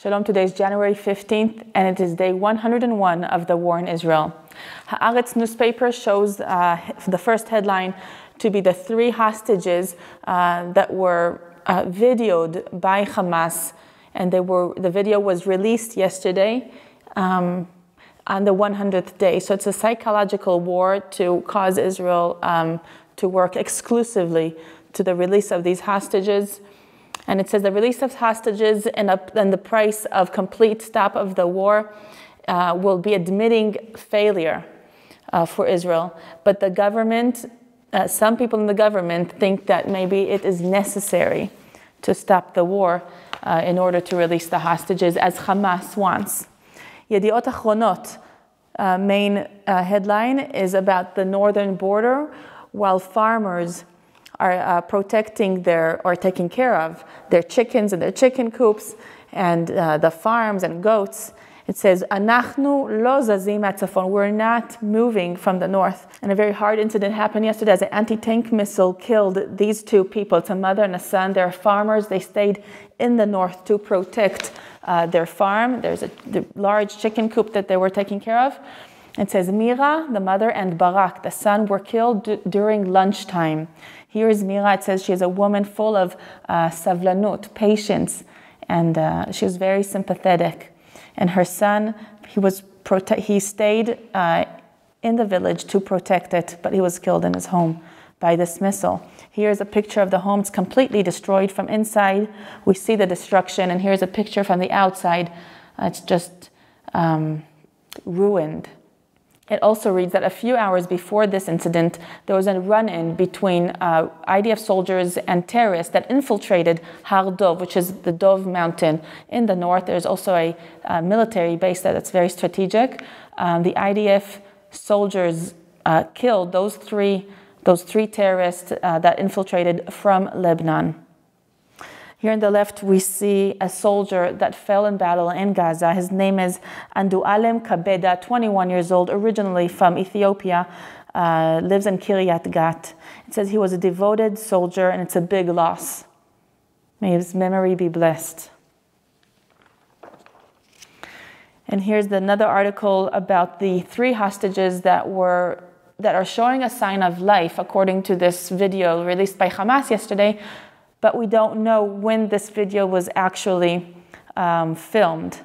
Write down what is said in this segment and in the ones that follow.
Shalom, today is January 15th, and it is day 101 of the war in Israel. Haaretz newspaper shows the first headline to be the 3 hostages that were videoed by Hamas, and the video was released yesterday on the 100th day. So it's a psychological war to cause Israel to work exclusively to the release of these hostages. And it says the release of hostages and the price of complete stop of the war will be admitting failure for Israel. But the government, some people in the government think that maybe it is necessary to stop the war in order to release the hostages as Hamas wants. Yediot Achronot main headline is about the northern border, while farmers are protecting or taking care of their chickens and their chicken coops and the farms and goats. It says, "Anachnu lo zazim hatzafon." We're not moving from the north. And a very hard incident happened yesterday as an anti-tank missile killed these 2 people. It's a mother and a son. They're farmers. They stayed in the north to protect their farm. There's the large chicken coop that they were taking care of. It says, Mira, the mother, and Barak, the son, were killed during lunchtime. Here is Mira. It says she is a woman full of savlanut, patience, and she was very sympathetic. And her son, he stayed in the village to protect it, but he was killed in his home by this missile. Here's a picture of the home. It's completely destroyed from inside. We see the destruction, and here's a picture from the outside. It's just ruined. It also reads that a few hours before this incident, there was a run-in between IDF soldiers and terrorists that infiltrated Har Dov, which is the Dov mountain in the north. There's also a military base that's very strategic. The IDF soldiers killed those three terrorists that infiltrated from Lebanon. Here on the left, we see a soldier that fell in battle in Gaza. His name is Andualem Kabeda, 21 years old, originally from Ethiopia, lives in Kiryat Gat. It says he was a devoted soldier, and it's a big loss. May his memory be blessed. And here's another article about the 3 hostages that are showing a sign of life, according to this video released by Hamas yesterday. But we don't know when this video was actually filmed,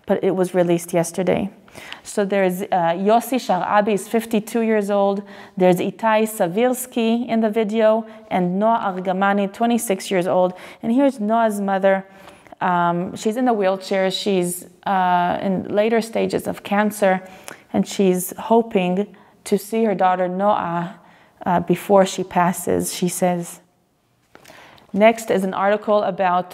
but it was released yesterday. So there's Yossi Sharabi, is 52 years old. There's Itai Savirsky in the video, and Noah Argamani, 26 years old. And here's Noah's mother. She's in a wheelchair. She's in later stages of cancer, and she's hoping to see her daughter Noah before she passes, she says. Next is an article about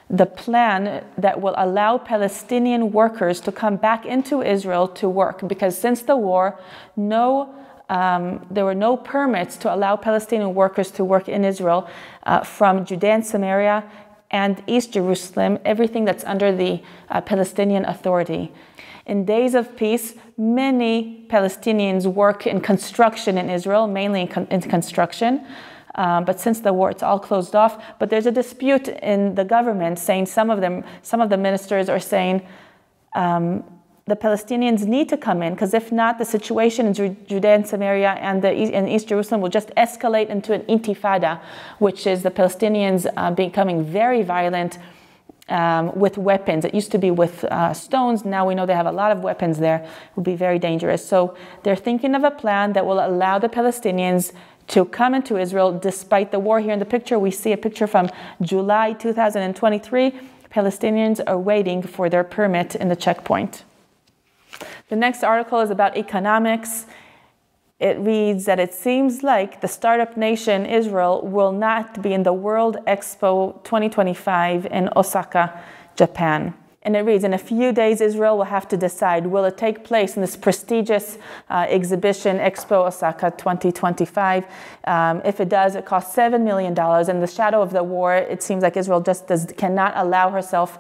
the plan that will allow Palestinian workers to come back into Israel to work, because since the war, there were no permits to allow Palestinian workers to work in Israel from Judea and Samaria and East Jerusalem, everything that's under the Palestinian Authority. In days of peace, many Palestinians work in construction in Israel, mainly in construction. But since the war, it's all closed off. But there's a dispute in the government saying some of the ministers are saying the Palestinians need to come in, because if not, the situation in Judea and Samaria and in East Jerusalem will just escalate into an intifada, which is the Palestinians becoming very violent with weapons. It used to be with stones. Now we know they have a lot of weapons there. It would be very dangerous. So they're thinking of a plan that will allow the Palestinians to come into Israel despite the war. Here in the picture, we see a picture from July 2023. Palestinians are waiting for their permit in the checkpoint. The next article is about economics. It reads that it seems like the startup nation Israel will not be in the World Expo 2025 in Osaka, Japan. And it reads, in a few days, Israel will have to decide, will it take place in this prestigious exhibition, Expo Osaka 2025? If it does, it costs $7 million. In the shadow of the war, it seems like Israel just cannot allow herself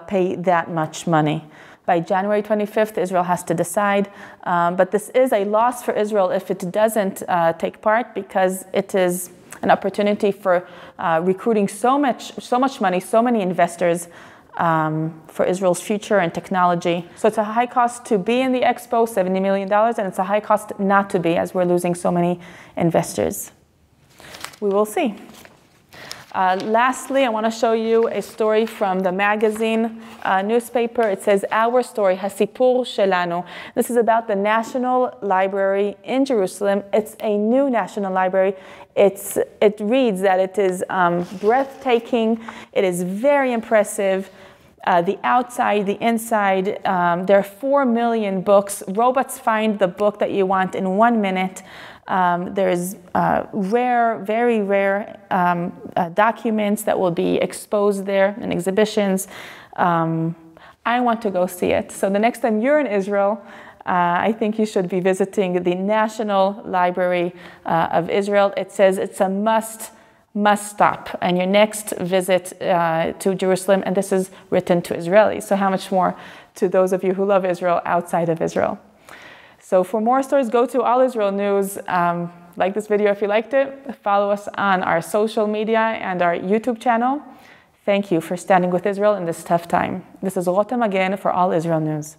pay that much money. By January 25th, Israel has to decide. But this is a loss for Israel if it doesn't take part, because it is an opportunity for recruiting so much money, so many investors for Israel's future and technology. So it's a high cost to be in the Expo, $70 million, and it's a high cost not to be, as we're losing so many investors. We will see. Lastly, I want to show you a story from the magazine newspaper. It says, "Our story, Hasipur Shelanu." This is about the National Library in Jerusalem. It's a new National Library. It reads that it is breathtaking. It is very impressive. The outside, the inside, there are 4 million books. Robots find the book that you want in 1 minute. There's rare, very rare documents that will be exposed there in exhibitions. I want to go see it. So the next time you're in Israel, I think you should be visiting the National Library of Israel. It says it's a must stop and your next visit to Jerusalem, and this is written to Israelis. So how much more to those of you who love Israel outside of Israel. So for more stories, go to All Israel News. Like this video if you liked it. Follow us on our social media and our YouTube channel. Thank you for standing with Israel in this tough time. This is Rotem Magen for All Israel News.